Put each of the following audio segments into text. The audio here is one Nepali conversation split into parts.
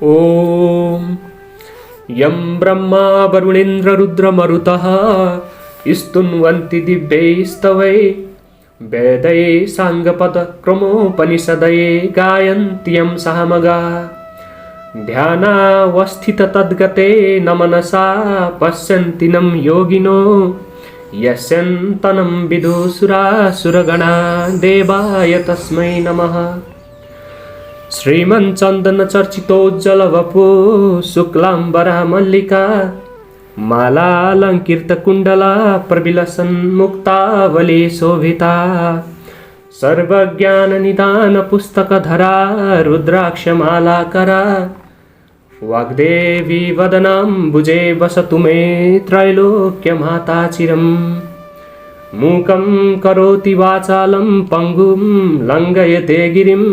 ॐ यं ब्रह्मा वरुणेन्द्ररुद्रमरुतः स्तुन्वन्ति दिव्यैस्तवै वेदैः साङ्गपदक्रमोपनिषदये गायन्त्यं सामगा ध्यानावस्थिततद्गते न मनसा पश्यन्ति नं योगिनो यस्यन्तनं विदुसुरासुरगणा देवाय तस्मै नमः। श्रीमन्चन्दनचर्चितोज्ज्वलवपु शुक्लाम्बरा मल्लिका मालालङ्कृतकुण्डला प्रविलसन्मुक्तावली शोभिता सर्वज्ञाननिदानपुस्तकधरा रुद्राक्षमालाकरा वाग्देवी वदनाम्बुजे वसतु मे त्रैलोक्यमाता चिरम्। मूकं करोति वाचालं पङ्गुं लङ्घयते गिरिं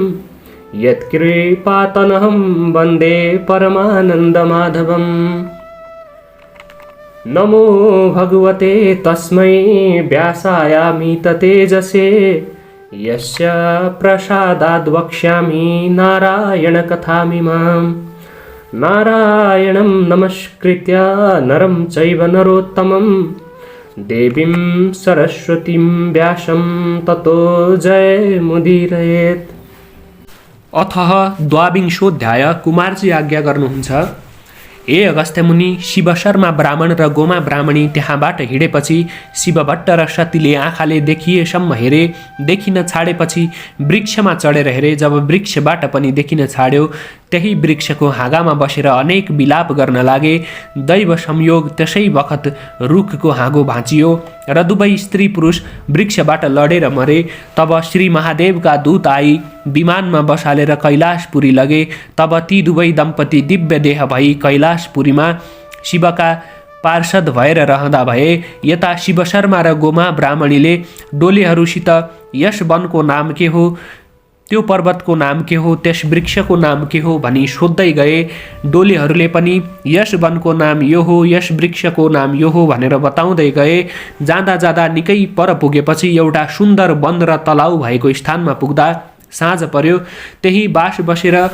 यत्कृपातनहं वन्दे परमानन्दमाधवम्। नमो भगवते तस्मै व्यासायामित तेजसे यस्य प्रसादाद् वक्ष्यामि नारायणकथामिमाम्। नारायणं नमस्कृत्य नरं चैव नरोत्तमं देवीं सरस्वतीं व्यासं ततो जयमुदीरयेत्। अथः द्वाविंशोऽध्याय। कुमारजी आज्ञा गर्नुहुन्छ, ए अगस्त्य मुनि, शिव शर्मा ब्राह्मण र गोमा ब्राह्मणी त्यहाँबाट हिँडेपछि शिवभट्ट र सतीले आँखाले देखिएसम्म हेरे, देखिन छाडेपछि वृक्षमा चढेर हेरे। जब वृक्षबाट पनि देखिन छाड्यो, त्यही वृक्षको हाँगामा बसेर अनेक विलाप गर्न लागे। दैव संयोग त्यसै बखत रुखको हाँगो भाँचियो र दुवै स्त्री पुरुष वृक्षबाट लडेर मरे। तब श्री महादेवका दूत आई विमानमा बसालेर कैलाशपुरी लगे। तब ती दुवै दम्पति दिव्य देह भई कैलाशपुरीमा शिवका पार्षद भएर रहँदा भए। यता शिव शर्मा र गोमा ब्राह्मणीले डोलेहरूसित यस वनको नाम के हो, त्यो पर्वतको नाम के हो, त्यस वृक्षको नाम के हो भनी सोध्दै गए। डोलेहरूले पनि यस वनको नाम यो हो, यस वृक्षको नाम यो हो भनेर बताउँदै गए। जाँदा जाँदा निकै पर पुगेपछि एउटा सुन्दर वन र तलाउ भएको स्थानमा पुग्दा साँझ पर्यो। त्यही बास बसेर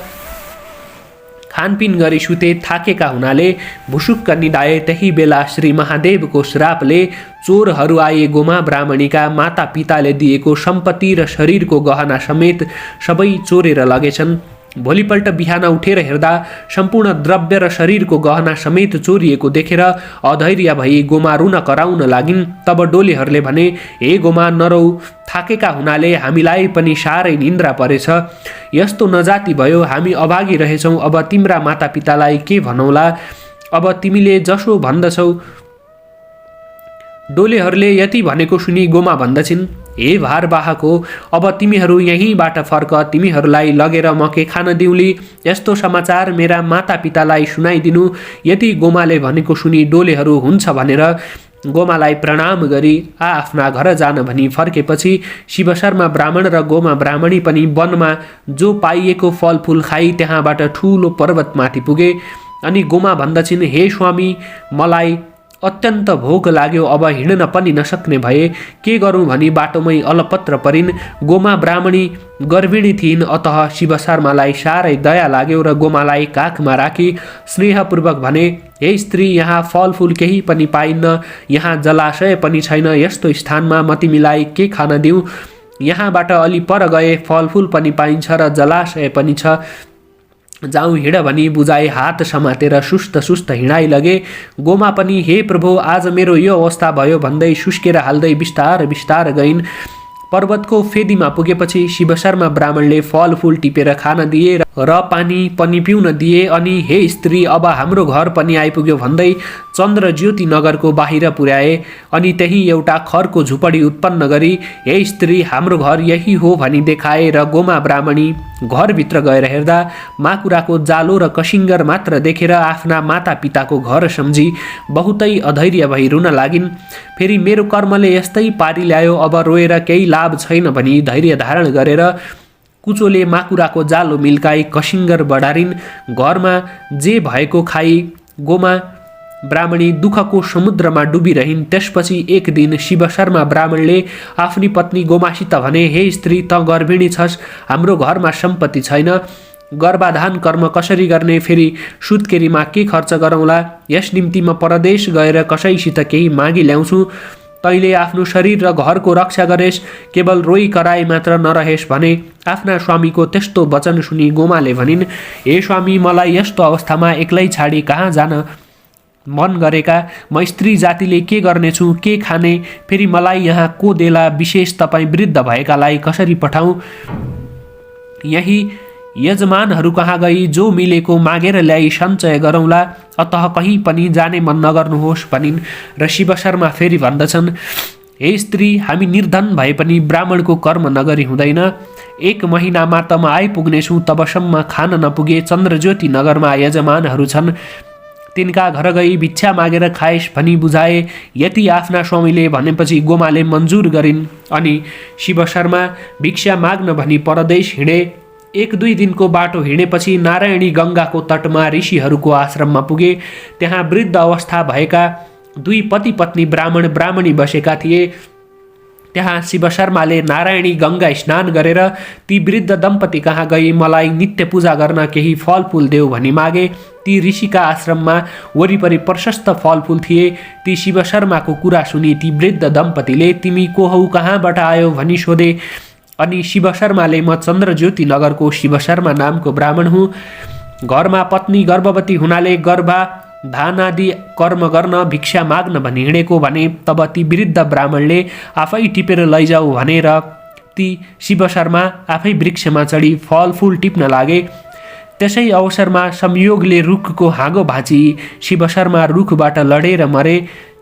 खानपिन गरी सुते। थाकेका हुनाले भुसुक्क निदाए। त्यही बेला श्री महादेवको श्रापले चोरहरू आए। गोमा ब्राह्मणीका माता पिताले दिएको सम्पत्ति र शरीरको गहना समेत सबै चोरेर लगेछन्। भोलिपल्ट बिहान उठेर हेर्दा सम्पूर्ण द्रव्य र शरीरको गहना समेत चोरिएको देखेर अधैर्य भई गोमा रुन कराउन लागिन्। तब डोलेहरूले भने, हे गोमा, नरौ, थाकेका हुनाले हामीलाई पनि साह्रै निन्द्रा परेछ। यस्तो नजाति भयो, हामी अभागी रहेछौँ। अब तिम्रा मातापितालाई के भनौला? अब तिमीले जसो भन्दछौ। डोलेहरूले यति भनेको सुनि गोमा भन्दछिन्, हे भारवाहको, अब तिमीहरू यहीँबाट फर्क, तिमीहरूलाई लगेर म के खान दिउँली? यस्तो समाचार मेरा मातापितालाई सुनाइदिनु। यति गोमाले भनेको सुनि डोलेहरू हुन्छ भनेर गोमालाई प्रणाम गरी आफ्ना घर जान भनी फर्केपछि शिव शर्मा ब्राह्मण र गोमा ब्राह्मणी पनि वनमा जो पाइएको फलफुल खाई त्यहाँबाट ठुलो पर्वतमाथि पुगे। अनि गोमा भन्दछिन्, हे स्वामी, मलाई अत्यन्त भोक लाग्यो, अब हिँड्न पनि नसक्ने भए, के गरौँ भनी बाटोमै अलपत्र परिन्। गोमा ब्राह्मणी गर्भिणी थिइन्, अतः शिव शर्मालाई साह्रै दया लाग्यो र गोमालाई काखमा राखी स्नेहपूर्वक भने, हे स्त्री, यहाँ फलफुल केही पनि पाइन्न, यहाँ जलाशय पनि छैन। यस्तो स्थानमा म तिमीलाई के खान दिउँ? यहाँबाट अलि पर गए फलफुल पनि पाइन्छ र जलाशय पनि छ, जाउँ हिँड भनी बुझाइ हात समातेर सुस्त सुस्त हिँडाइ लगे। गोमा पनि, हे प्रभु, आज मेरो यो अवस्था भयो भन्दै सुस्केर हाल्दै बिस्तार बिस्तार गइन्। पर्वतको फेदीमा पुगेपछि शिव शर्मा ब्राह्मणले फलफुल टिपेर खान दिए र पानी पनि पिउन दिए। अनि हे स्त्री, अब हाम्रो घर पनि आइपुग्यो भन्दै चन्द्र ज्योति नगरको बाहिर पुर्याए। अनि त्यही एउटा खरको झुपडी उत्पन्न गरी, हे स्त्री, हाम्रो घर यही हो भनी देखाए। र गोमा ब्राह्मणी घरभित्र गएर हेर्दा माकुराको जालो र कसिङ्गर मात्र देखेर आफ्ना माता पिताको घर सम्झी बहुतै अधैर्य भई रुन लागिन्। फेरि मेरो कर्मले यस्तै पारी ल्यायो, अब रोएर केही लाभ छैन भनी धैर्य धारण गरेर कुचोले माकुराको जालो मिल्काई कसिङ्गर बढारिन्। घरमा जे भएको खाई गोमा ब्राह्मणी दुःखको समुद्रमा डुबिरहिन्। त्यसपछि एक दिन शिव शर्मा ब्राह्मणले आफ्नी पत्नी गोमासित भने, हे स्त्री, त गर्भिणी छस्, हाम्रो घरमा सम्पत्ति छैन, गर्भाधान कर्म कसरी गर्ने, फेरि सुत्केरीमा के खर्च गरौँला, यस निम्ति म परदेश गएर कसैसित केही मागी ल्याउँछु, तैँले आफ्नो शरीर र घरको रक्षा गरेस्, केवल रोई कराई मात्र नरहेस् भने। आफ्ना स्वामीको त्यस्तो वचन सुनि गोमाले भनिन्, हे स्वामी, मलाई यस्तो अवस्थामा एक्लै छाडी कहाँ जान मन गरेका, म स्त्री जातिले के गर्नेछु, के खाने, फेरि मलाई यहाँ को देला, विशेष तपाईँ वृद्ध भएकालाई कसरी पठाउँ। यही यजमानहरू कहाँ गई जो मिलेको मागेर ल्याई सञ्चय गरौँला, अतः कहीँ पनि जाने मन नगर्नुहोस् भनिन्। र शिव शर्मा फेरि भन्दछन्, हे स्त्री, हामी निर्धन भए पनि ब्राह्मणको कर्म नगरी हुँदैन। 1 महिनामा त म आइपुग्नेछु, तबसम्म खान नपुगे चन्द्रज्योति नगरमा यजमानहरू छन्, तिनका घर गई भिक्षा मागेर खाएस् भनी बुझाए। यति आफ्ना स्वामीले भनेपछि गोमाले मन्जुर गरिन् अनि शिव शर्मा भिक्षा माग्न भनी परदेश हिँडे। 1-2 दिनको बाटो हिँडेपछि नारायणी गङ्गाको तटमा ऋषिहरूको आश्रममा पुगे। त्यहाँ वृद्ध अवस्था भएका 2 पति पत्नी ब्राह्मण ब्राह्मणी बसेका थिए। त्यहाँ शिव शर्माले नारायणी गङ्गा स्नान गरेर ती वृद्ध दम्पति कहाँ गई मलाई नित्य पूजा गर्न केही फलफुल देऊ भनी मागे। ती ऋषिका आश्रममा वरिपरि प्रशस्त फलफुल थिए। ती शिव शर्माको कुरा सुनि ती वृद्ध दम्पतिले, तिमी को हौ, कहाँबाट आयो भनी सोधे। अनि शिव शर्माले, म चन्द्रज्योति नगरको शिव शर्मा नामको ब्राह्मण हुँ। घरमा पत्नी गर्भवती हुनाले गर्भाधान आदि कर्म गर्न भिक्षा माग्न भनी हिँडेको भने। तब ती वृद्ध ब्राह्मणले आफै टिपेर लैजाऊ भनेर ती शिव शर्मा आफै वृक्षमा चढी फलफुल टिप्न लागे। त्यसै अवसरमा संयोगले रुखको हाँगो भाँची शिव शर्मा रुखबाट लडेर मरे।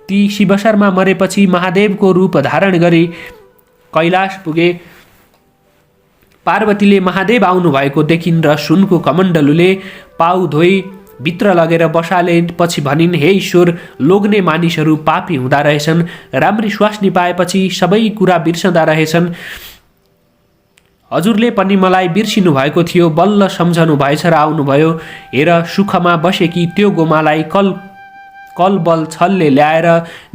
ती शिव शर्मा मरेपछि महादेवको रूप धारण गरी कैलाश पुगे। पार्वतीले महादेव आउनुभएको देखिन् र सुनको कमण्डलुले पाउ धोई भित्र लगेर बसाले। पछि भनिन्, हे ईश्वर, लोग्ने मानिसहरू पापी हुँदा रहेछन्, राम्री स्वास्नी पाएपछि सबै कुरा बिर्सँदा रहेछन्। हजुरले पनि मलाई बिर्सिनु भएको थियो, बल्ल सम्झनु भएछ र आउनुभयो। हेर, सुखमा बसेकी त्यो गोमालाई कलबल छलले ल्याएर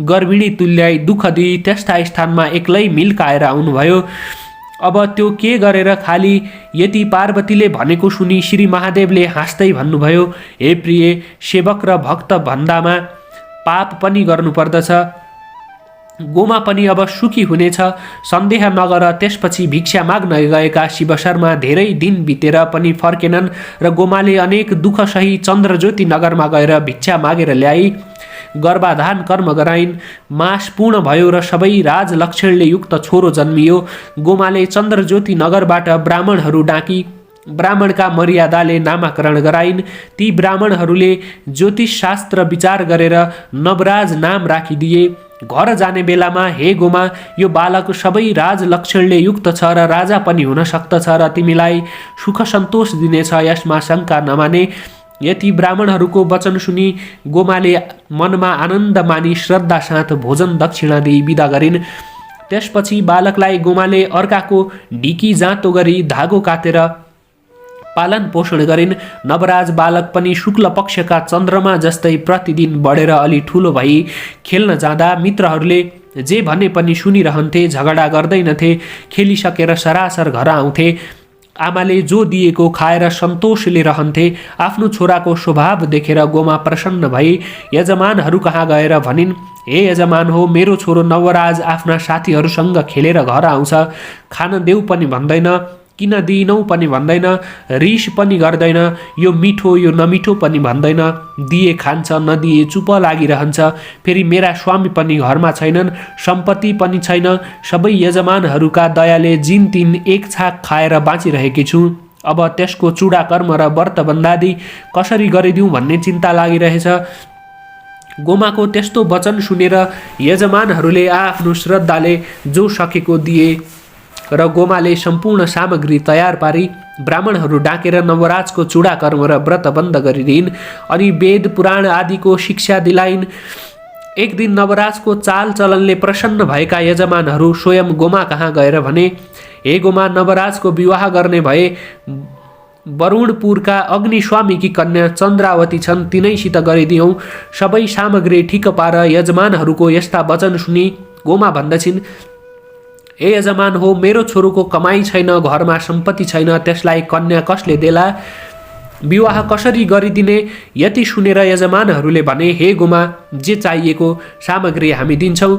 गर्भिणी तुल्याई दुःख दिई त्यस्ता स्थानमा एक्लै मिल्काएर आउनुभयो। अब त्यो के गरेर खाली यति पार्वतीले भनेको सुनि श्री महादेवले हाँस्दै भन्नुभयो, हे प्रिय, सेवक र भक्त भन्दामा पाप पनि गर्नुपर्दछ। गोमा पनि अब सुखी हुनेछ, सन्देह नगर। त्यसपछि भिक्षा माग्न गएका शिव शर्मा धेरै दिन बितेर पनि फर्केनन् र गोमाले अनेक दुःख सही चन्द्रज्योति नगरमा गएर भिक्षा मागेर ल्याई। गर्भाधान कर्म गराइन्। मास पूर्ण भयो र सबै राजलक्षणले युक्त छोरो जन्मियो। गोमाले चन्द्रज्योति नगरबाट ब्राह्मणहरू डाकी ब्राह्मणका मर्यादाले नामाकरण गराइन्। ती ब्राह्मणहरूले ज्योतिष शास्त्र विचार गरेर नवराज नाम राखिदिए। घर जाने बेलामा, हे गोमा, यो बालक सबै राजलक्षणले युक्त छ र राजा पनि हुन सक्दछ र तिमीलाई सुख सन्तोष दिनेछ, यसमा शङ्का नमाने। यति ब्राह्मणहरूको वचन सुनि गोमाले मनमा आनन्द मानी श्रद्धा साथ भोजन दक्षिणा दिई विदा गरिन्। त्यसपछि बालकलाई गोमाले अर्काको ढिकी जाँतो गरी धागो काटेर पालन पोषण गरिन्। नवराज बालक पनि शुक्ल पक्षका चन्द्रमा जस्तै प्रतिदिन बढेर अलि ठुलो भई खेल्न जाँदा मित्रहरूले जे भने पनि सुनिरहन्थे, झगडा गर्दैनथे। खेलिसकेर सरासर घर आउँथे। आमाले जो दिएको खाएर सन्तोषले रहन्थे। आफ्नो छोराको स्वभाव देखेर गोमा प्रसन्न भई यजमानहरू कहाँ गएर भनिन्, हे यजमान हो, मेरो छोरो नवराज आफ्ना साथीहरूसँग खेलेर घर आउँछ। खान देऊ पनि भन्दैन, किन दिइनौ पनि भन्दैन, रिस पनि गर्दैन, यो मिठो यो नमिठो पनि भन्दैन। दिए खान्छ, नदिए चुप लागिरहन्छ। फेरि मेरा स्वामी पनि घरमा छैनन्, सम्पत्ति पनि छैन। सबै यजमानहरूका दयाले जिन तिन एक छाक खाएर बाँचिरहेकी छु। अब त्यसको चुडा कर्म र व्रत बन्दादी कसरी गरिदिउँ भन्ने चिन्ता लागिरहेछ। गोमाको त्यस्तो वचन सुनेर यजमानहरूले आफ्नो श्रद्धाले जो सकेको दिए र गोमाले सम्पूर्ण सामग्री तयार पारी ब्राह्मणहरू डाकेर नवराजको चुडा कर्म र व्रत बन्द गरिदिइन्। अनि वेद पुराण आदिको शिक्षा दिलाइन्। एक दिन नवराजको चाल चलनले प्रसन्न भएका यजमानहरू स्वयं गोमा कहाँ गएर भने, हे गोमा, नवराजको विवाह गर्ने भए वरुणपुरका अग्निस्वामीकी कन्या चन्द्रावती छन्, तिनैसित गरिदियौँ। सबै सामग्री ठिक पार यजमानहरूको यस्ता वचन सुनि गोमा भन्दछिन्, ए यजमान हो, मेरो छोरोको कमाई छैन, घरमा सम्पत्ति छैन, त्यसलाई कन्या कसले देला? विवाह कसरी गरिदिने? यति सुनेर यजमानहरूले भने, हे गोमा, जे चाहिएको सामग्री हामी दिन्छौँ।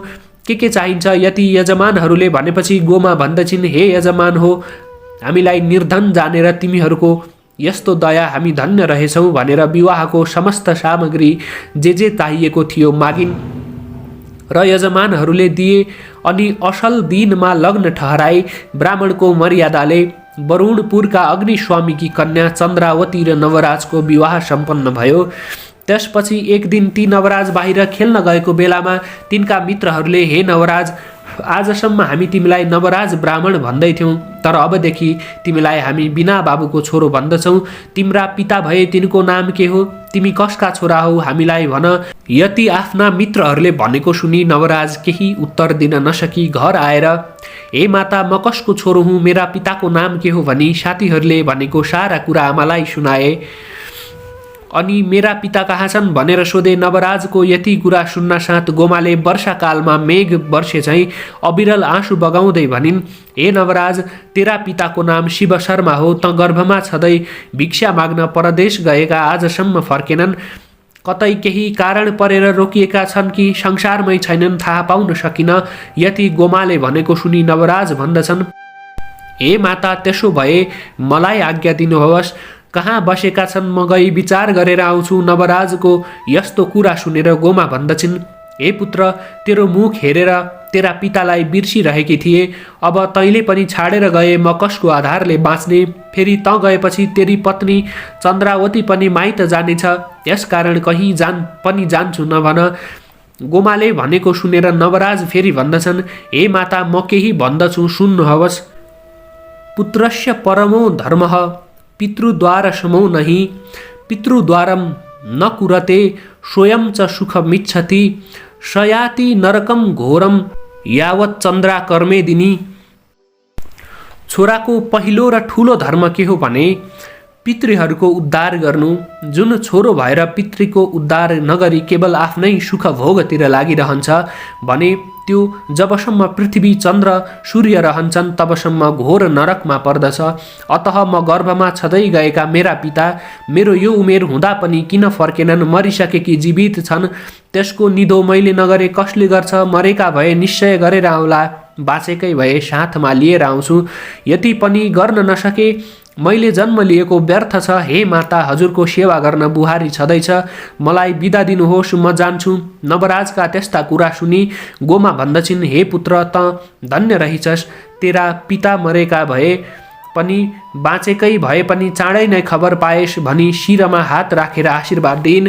के चाहिन्छ? यति यजमानहरूले भनेपछि गोमा भन्दछिन्, हे यजमान हो, हामीलाई निर्धन जानेर तिमीहरूको यस्तो दया हामी धन्य रहेछौँ भनेर विवाहको समस्त सामग्री जे चाहिएको थियो मागिन् र यजमानहरूले दिए। अनि असल दिनमा लग्न ठहराई। ब्राह्मणको मर्यादाले वरुणपुरका अग्निस्वामीकी कन्या चन्द्रावती र नवराजको विवाह सम्पन्न भयो। त्यसपछि एक दिन ती नवराज बाहिर खेल्न गएको बेलामा तिनका मित्रहरूले, हे नवराज, आजसम्म हामी तिमीलाई नवराज ब्राह्मण भन्दैथ्यौँ, तर अबदेखि तिमीलाई हामी बिना बाबुको छोरो भन्दछौँ। तिम्रा पिता भए तिनको नाम के हो? तिमी कसका छोरा हौ? हामीलाई भन। यति आफ्ना मित्रहरूले भनेको सुनि नवराज केही उत्तर दिन नसकी घर आएर, हे माता, म कसको छोरो हुँ? मेरा पिताको नाम के हो? भनी साथीहरूले भनेको सारा कुरा आमालाई सुनाए। अनि मेरा पिता कहाँ छन् भनेर सोधे। नवराजको यति कुरा सुन्न साथ गोमाले वर्षाकालमा मेघ वर्षे चाहिँ अविरल आँसु बगाउँदै भनिन्, हे नवराज, तेरा पिताको नाम शिव शर्मा हो। त गर्भमा छँदै भिक्षा माग्न परदेश गएका आजसम्म फर्केनन्। कतै केही कारण परेर रोकिएका छन् कि संसारमै छैनन्, थाहा पाउन सकिन। यति गोमाले भनेको सुनि नवराज भन्दछन्, हे माता, त्यसो भए मलाई आज्ञा दिनुहोस्। कहाँ बसेका छन्? म गई विचार गरेर आउँछु। नवराजको यस्तो कुरा सुनेर गोमा भन्दछिन्, हे पुत्र, तेरो मुख हेरेर तेरा पितालाई बिर्सिरहेकी थिए। अब तैँले पनि छाडेर गए, म कसको आधारले बाँच्ने? फेरि त गएपछि तेरी पत्नी चन्द्रावती पनि माइत जानेछ, यसकारण कहीँ पनि जान्छु नभन। गोमाले भनेको सुनेर नवराज फेरि भन्दछन्, हे माता, म केही भन्दछु, सुन्नुहोस्। पुत्रस्य परमो धर्मः पितृद्वार समो नहि, पितृद्वारम न कुरते स्वयं च सुखमिच्छति, शयाति नरकम घोरम यावत् चन्द्रा कर्मे दिनी। छोराको पहिलो र ठुलो धर्म के हो भने पितृहरूको उद्धार गर्नु। जुन छोरो भएर पितृको उद्धार नगरी केवल आफ्नै सुख भोगतिर लागिरहन्छ भने त्यो जबसम्म पृथ्वी चन्द्र सूर्य रहन्छन् तबसम्म घोर नरकमा पर्दछ। अतः म गर्भमा छँदै गएका मेरा पिता मेरो यो उमेर हुँदा पनि किन फर्केनन्? मरिसके कि जीवित छन्? त्यसको निधो मैले नगरे कसले गर्छ? मरेका भए निश्चय गरेर आउला, बाँचेकै भए साथमा लिएर आउँछु। यति पनि गर्न नसके मैले जन्म लिएको व्यर्थ छ। हे माता, हजुरको सेवा गर्न बुहारी छँदैछ, मलाई बिदा दिनुहोस्, म जान्छु। नवराजका त्यस्ता कुरा सुनि गोमा भन्दछिन्, हे पुत्र, त धन्य रहिछस्। तेरा पिता मरेका भए पनि बाँचेकै भए पनि चाँडै नै खबर पाएस् भनी शिरमा हात राखेर आशीर्वाद दिइन्।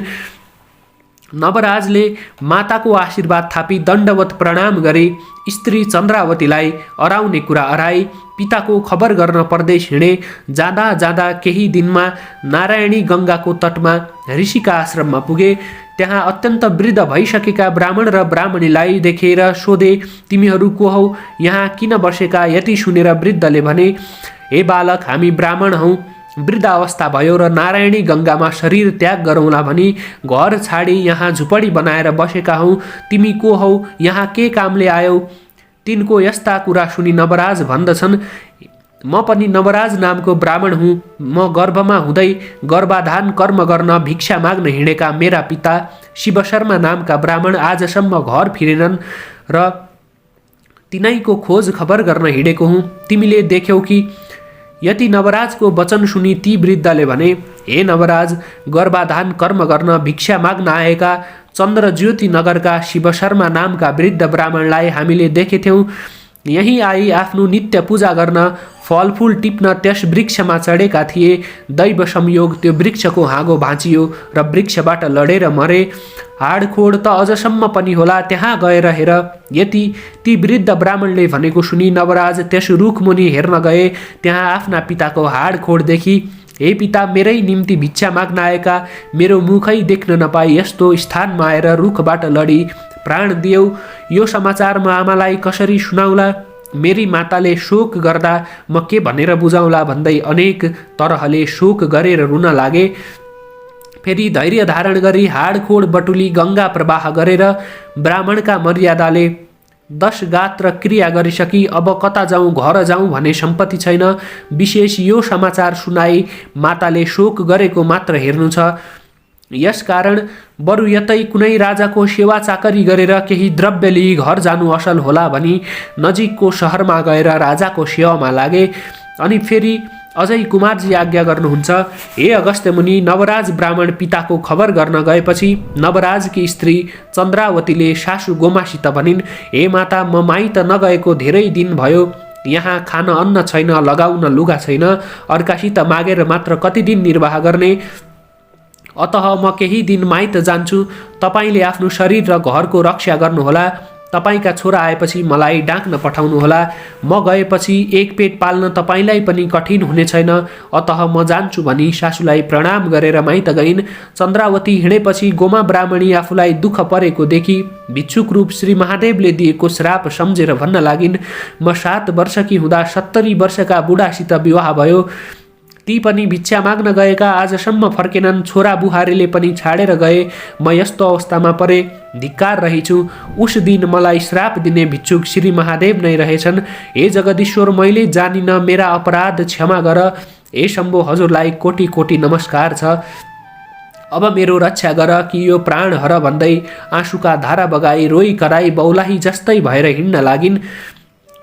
नवराजले माताको आशीर्वाद थापी दण्डवत प्रणाम गरे। स्त्री चन्द्रावतीलाई अराउने कुरा अराई पिताको खबर गर्न परदेश हिँडे। जाँदा जाँदा केही दिनमा नारायणी गङ्गाको तटमा ऋषिका आश्रममा पुगे। त्यहाँ अत्यन्त वृद्ध भइसकेका ब्राह्मण र ब्राह्मणीलाई देखेर सोधे, तिमीहरू को हौ? यहाँ किन बसेका? यति सुनेर वृद्धले भने, हे बालक, हामी ब्राह्मण हौँ। वृद्ध अवस्था भयो र नारायणी गङ्गामा शरीर त्याग गरौँला भनी घर छाडी यहाँ झुपडी बनाएर बसेका हौँ। तिमी को हौ? यहाँ के कामले आयौ? तिनको यस्ता कुरा सुनि नवराज भन्दछन्, म पनि नवराज नामको ब्राह्मण हुँ। म गर्भमा हुँदै गर्भाधान कर्म गर्न भिक्षा माग्न हिँडेका मेरा पिता शिवशर्मा नामका ब्राह्मण आजसम्म घर फिरेनन् र तिनैको खोज खबर गर्न हिँडेको हुँ। तिमीले देख्यौ कि? यति नवराजको वचन सुनि ती वृद्धले भने, हे नवराज, गर्भाधान कर्म गर्न भिक्षा माग्न आएका चन्द्रज्योति नगरका शिवशर्मा नामका वृद्ध ब्राह्मणलाई हामीले देखेथ्यौँ। यहीँ आई आफ्नो नित्य पूजा गर्न फलफुल टिप्न त्यस वृक्षमा चढेका थिए। दैव संयोग त्यो वृक्षको हाँगो भाँचियो र वृक्षबाट लडेर मरे। हाडखोड त अझसम्म पनि होला, त्यहाँ गएर हेर। यति ती वृद्ध ब्राह्मणले भनेको सुनि नवराज त्यस रुखमुनि हेर्न गए। त्यहाँ आफ्ना पिताको हाडखोड देखि, हे पिता, मेरै निम्ति भिक्षा माग्न आएका मेरो मुखै देख्न नपाई यस्तो स्थानमा आएर रुखबाट लडी प्राण दियौ। यो समाचार म आमालाई कसरी सुनाउला? मेरी माताले शोक गर्दा म के भनेर बुझाउला भन्दै अनेक तरहले शोक गरेर रुन लागे। फेरि धैर्य धारण गरी हाडखोड बटुली गङ्गा प्रवाह गरेर ब्राह्मणका मर्यादाले 10 गात्र क्रिया गरिसकी अब कता जाउँ घर जाउँ भने सम्पत्ति छैन। विशेष यो समाचार सुनाई माताले शोक गरेको मात्र हेर्नु छ। यसकारण बरु यतै कुनै राजाको सेवा चाकरी गरेर केही द्रव्य लिई घर जानु असल होला भनी नजिकको शहरमा गएर राजाको सेवामा लागे। अनि फेरि अझै कुमारजी आज्ञा गर्नुहुन्छ, हे अगस्त्य मुनि, नवराज ब्राह्मण पिताको खबर गर्न गएपछि नवराजकी स्त्री चन्द्रावतीले सासु गोमासित भनिन्, हे माता, म माइत नगएको धेरै दिन भयो। यहाँ खान अन्न छैन, लगाउन लुगा छैन, अर्कासित मागेर मात्र कति दिन निर्वाह गर्ने। अतः म केही दिन माइत जान्छु। तपाईँले आफ्नो शरीर र घरको रक्षा गर्नुहोला। तपाईँका छोरा आएपछि मलाई डाक्न पठाउनुहोला। म गएपछि एक पेट पाल्न तपाईँलाई पनि कठिन हुने छैन। अतः म जान्छु भनी सासूलाई प्रणाम गरेर माइत गइन्। चन्द्रावती हिँडेपछि गोमा ब्राह्मणी आफूलाई दुःख परेको देखि भिक्षुक रूप श्री महादेवले दिएको श्राप सम्झेर भन्न लागिन्, म 7 वर्षकी हुँदा 70 वर्षका बुढासित विवाह भयो। ती पनि भिक्षा माग्न गएका आजसम्म फर्केनन्। छोरा बुहारीले पनि छाडेर गए। म यस्तो अवस्थामा परे, धिक्कार रहेछु। उस दिन मलाई श्राप दिने भिक्षुक श्री महादेव नै रहेछन्। हे जगदीश्वर, मैले जानिन, मेरा अपराध क्षमा गर। हे शम्भो, हजुरलाई कोटि कोटि नमस्कार छ। अब मेरो रक्षा गर कि यो प्राण हर भन्दै आँसुका धारा बगाई रोई कराई बौलाही जस्तै भएर हिँड्न लागिन्।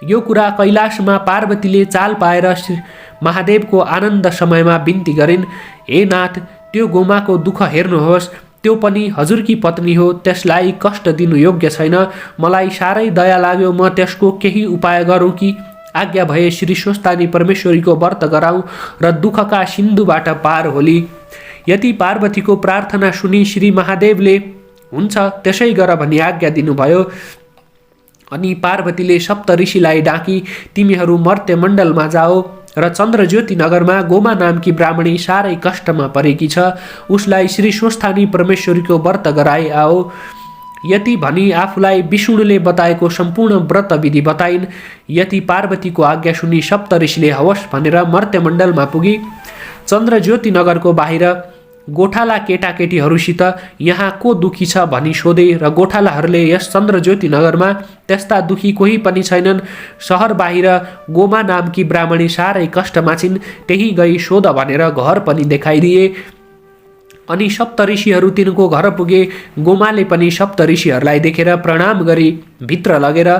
यो कुरा कैलाशमा पार्वतीले चाल पाएर महादेवको आनन्द समयमा बिन्ती गरिन्, हे नाथ, त्यो गोमाको दुःख हेर्नुहोस्। त्यो पनि हजुरकी पत्नी हो, त्यसलाई कष्ट दिनु योग्य छैन। मलाई साह्रै दया लाग्यो। म त्यसको केही उपाय गरौँ कि? आज्ञा भए श्री स्वस्थानी परमेश्वरीको व्रत गराउँ र दुःखका सिन्धुबाट पार होली। यति पार्वतीको प्रार्थना सुनि श्री महादेवले हुन्छ त्यसै गर भनी आज्ञा दिनुभयो। अनि पार्वतीले सप्त ऋषिलाई डाकी, तिमीहरू मर्त्यमण्डलमा जाओ र चन्द्रज्योति नगरमा गोमा नामकी ब्राह्मणी साह्रै कष्टमा परेकी छ, उसलाई श्री स्वस्थानी परमेश्वरीको व्रत गराई आओ। यति भनी आफूलाई विष्णुले बताएको सम्पूर्ण व्रत विधि बताइन्। यति पार्वतीको आज्ञा सुनि सप्त ऋषिले हवस् भनेर मर्त्यमण्डलमा पुगी चन्द्रज्योति नगरको बाहिर गोठाला केटाकेटीहरूसित यहाँ को दुखी छ भनी सोधे र गोठालाहरूले यस चन्द्रज्योति नगरमा त्यस्ता दुखी कोही पनि छैनन्। सहर बाहिर गोमा नामकी ब्राह्मणी साह्रै कष्टमा छिन्, त्यही गई सोध भनेर घर पनि देखाइदिए। अनि सप्त ऋषिहरू तिनको घर पुगे। गोमाले पनि सप्त ऋषिहरूलाई देखेर प्रणाम गरी भित्र लगेर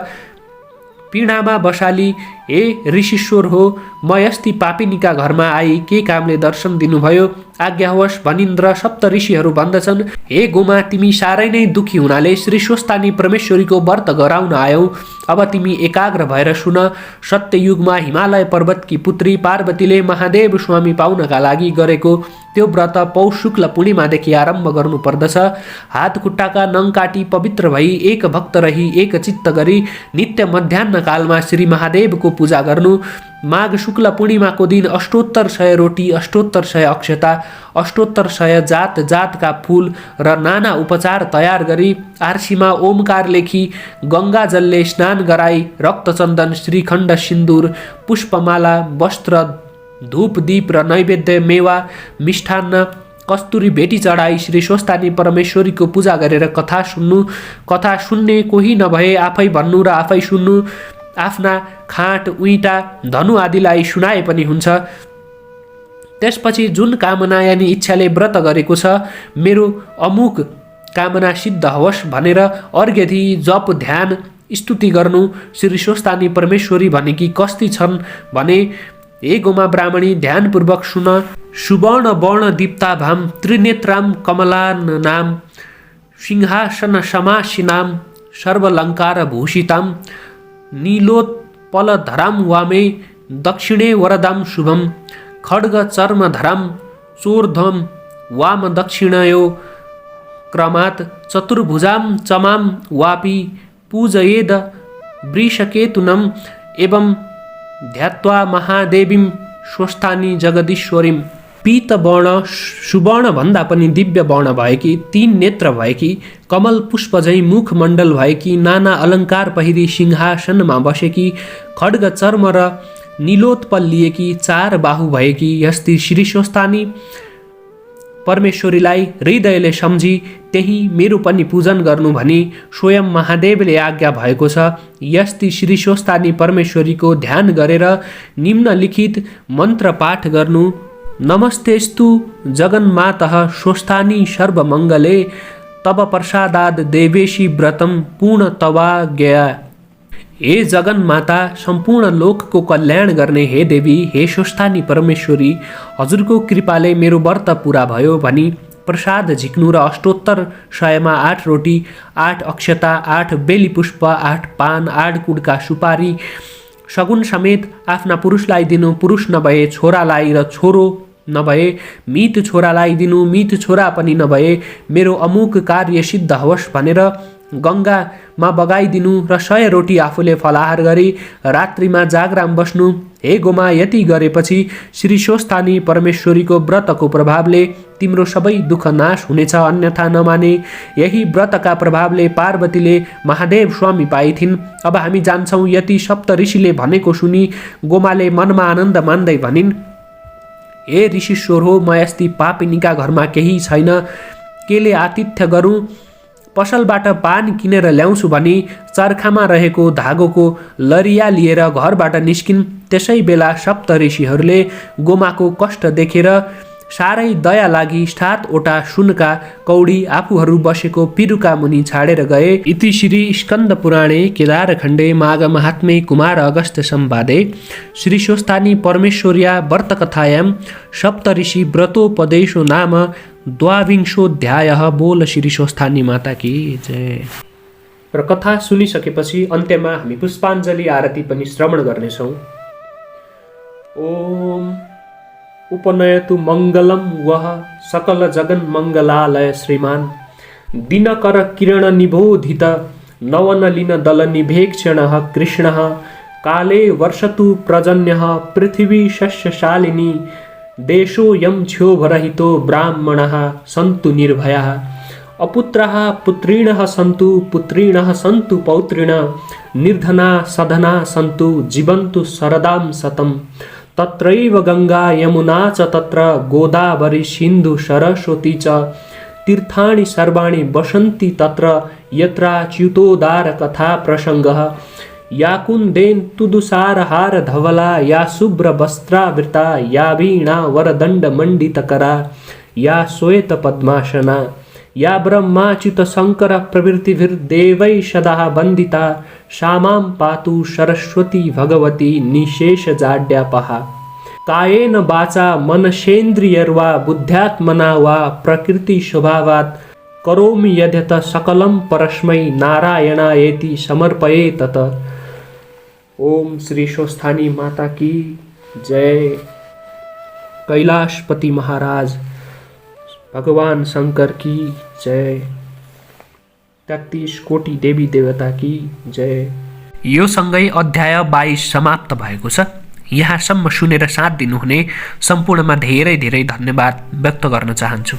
पीडामा बसाली, हे ऋषिश्वर हो, म यस्ती पापिनीका घरमा आई के कामले दर्शन दिनुभयो? आज्ञा होस् भनिन् र सप्त ऋषिहरू भन्दछन्, हे गोमा, तिमी साह्रै नै दुखी हुनाले श्री स्वस्थानी परमेश्वरीको व्रत गराउन आयौ। अब तिमी एकाग्र भएर सुन। सत्ययुगमा हिमालय पर्वतकी पुत्री पार्वतीले महादेव स्वामी पाउनका लागि गरेको त्यो व्रत पौष शुक्ल पूर्णिमादेखि आरम्भ गर्नुपर्दछ। हात खुट्टाका नङ काटी पवित्र भई एक भक्त रही एक चित्त गरी नित्य मध्याह्न कालमा श्री महादेवको पूजा गर्नु। माघ शुक्ल पूर्णिमाको दिन अष्टोत्तर 100 रोटी, अष्टोत्तर 100 अक्षता, अष्टोत्तर 100 जात जातका फूल र नाना उपचार तयार गरी आर्सीमा ओमकार लेखी गङ्गा जलले स्नान गराई रक्तचन्दन, श्रीखण्ड, सिन्दुर, पुष्पमाला, वस्त्र, धूप, दीप र नैवेद्य मेवा मिष्ठान्न कस्तुरी भेटी चढाई श्री स्वस्थानी परमेश्वरीको पूजा गरेर कथा सुन्नु। कथा सुन्ने कोही नभए आफै भन्नु र आफै सुन्नु। आफ्ना खाँट, उइटा, धनु आदिलाई सुनाए पनि हुन्छ। त्यसपछि जुन कामना यानि इच्छाले व्रत गरेको छ, मेरो अमुक कामना सिद्ध होस् भनेर अर्घ्य दिई जप, ध्यान, स्तुति गर्नु। श्री स्वस्थानी परमेश्वरी भनेकी कस्ती छन् भने, हे गोमा ब्राह्मणी, ध्यानपूर्वक सुन। सुवर्ण वर्ण दीप्ताभाम त्रिनेत्राम कमलानाम सिंहासन समासीनाम सर्वलङ्कार भूषिताम नीलोत्पलधराम वामे दक्षिणे वरदाम शुभम खड्ग चर्मधराम चोर्धम वाम दक्षिणयो क्रमात् चतुर्भुजाम चमाम वापी पूजयेद वृषकेतुनम एवं ध्यात्वा महादेवीं स्वस्थानी जगदीश्वरीं। पीत वर्ण, सुवर्ण भन्दा पनि दिव्य वर्ण भएकी, 3 नेत्र भएकी, कमल पुष्प झैं मुखमण्डल भएकी, नाना अलङ्कार पहिरी सिंहासनमा बसेकी, खड्ग चर्म र नीलोत्पल लिएकी, 4 बाहु भएकी यस्ती श्री स्वस्थानी परमेश्वरीलाई हृदयले सम्झी त्यही मेरो पनि पूजन गर्नु भनी स्वयं महादेवले आज्ञा भएको छ। यस्ती श्री स्वस्थानी परमेश्वरीको ध्यान गरेर निम्नलिखित मन्त्र पाठ गर्नु। नमस्तेस्तु जगन्मातः स्वस्थानी सर्वमङ्गले तब प्रसादाद देवेशी व्रतम पूर्ण तवाज्ञया। हे जगन्माता, सम्पूर्ण लोकको कल्याण गर्ने हे देवी, हे स्वस्थानी परमेश्वरी, हजुरको कृपाले मेरो व्रत पुरा भयो भनी प्रसाद झिक्नु र अष्टोत्तर 100मा 8 रोटी, 8 अक्षता, 8 बेली पुष्प, 8 पान, 8 कुडका सुपारी सगुन समेत आफ्ना पुरुषलाई दिनु। पुरुष नभए छोरालाई र छोरो नभए मित छोरालाई दिनु। मित छोरा पनि नभए मेरो अमुक कार्य सिद्ध होस् भनेर गङ्गामा बगाइदिनु र 100 रोटी आफूले फलाहार गरी रात्रिमा जागराम बस्नु। हे गोमा, यति गरेपछि श्री स्वस्थानी परमेश्वरीको व्रतको प्रभावले तिम्रो सबै दुःख नाश हुनेछ, अन्यथा नमाने। यही व्रतका प्रभावले पार्वतीले महादेव स्वामी पाइथिन्। अब हामी जान्छौँ। यति सप्त ऋषिले भनेको सुनि गोमाले मनमा आनन्द मान्दै भनिन्, हे ऋषिश्वर हो, म यस्ती पापिनीका घरमा केही छैन, केले आतिथ्य गरौँ? पसलबाट पान किनेर ल्याउँछु भनी चर्खामा रहेको धागोको लरिया लिएर घरबाट निस्किन्। त्यसै बेला सप्त ऋषिहरूले गोमाको कष्ट देखेर साह्रै दया लागि 7वटा सुनका कौडी आफूहरू बसेको पिरुका मुनि छाडेर गए। इति श्री स्कन्द पुराणे केदारखण्डे माघ महात्म्ये कुमार अगस्त्य संवादे श्री स्वस्थानी परमेश्वर्या व्रतकथायां सप्तऋषि व्रतोपदेशो नाम 22 बोल श्री स्वस्थानी माता की जय। र कथा सुनिसकेपछि अन्त्यमा हामी पुष्पाञ्जली आरती पनि श्रवण गर्नेछौँ। ओम उपनयतु मङ्गलम वह सकल जगन मङ्गलालय श्रीमान दिनकर किरण निबोधित नवनलिन दल निभेक्षणः कृष्णः काले वर्षतु पर्जन्यः पृथिवी शस्यशालिनी देशोऽयं क्षोभरहितो ब्राह्मणः सन्तु निर्भयाः अपुत्रः पुत्रिणः सन्तु पुत्रिणः सन्तु पौत्रिण निर्धना सधना सन्तु जीवन्तु शरदां शतम् तत्रैव गंगा यमुना च तत्र गोदावरी सिन्धु सरस्वती च तीर्थानि सर्वाणि वसन्ति तत्र यत्राच्युतोदार कथा प्रसंगः या कुन्देन तुदुसारहार धवला या शुभ्र वस्त्रावृता या वीणा वरदंड मंडितकरा या श्वेत पद्मासना या ब्रह्माच्युत शंकर प्रभृतिभिर्देवै सदा वंदिता सामां पातु सरस्वती भगवती निशेष जाड्यापहा कायेन वाचा मनसेन्द्रियर्वा बुद्ध्यात्मना वा प्रकृति स्वभावात् करोमि यद्यत सकलं परस्मै नारायणायेति समर्पये तत। ओम श्री स्वस्थानी माता की जय। कैलाशपति महाराज भगवान शंकर की जय। 33 कोटि देवी देवता की जय। यो सँगै अध्याय 22 समाप्त भएको छ। यहाँसम्म सुनेर साथ दिनुहुने सम्पूर्णमा धेरै धेरै धन्यवाद व्यक्त गर्न चाहन्छु।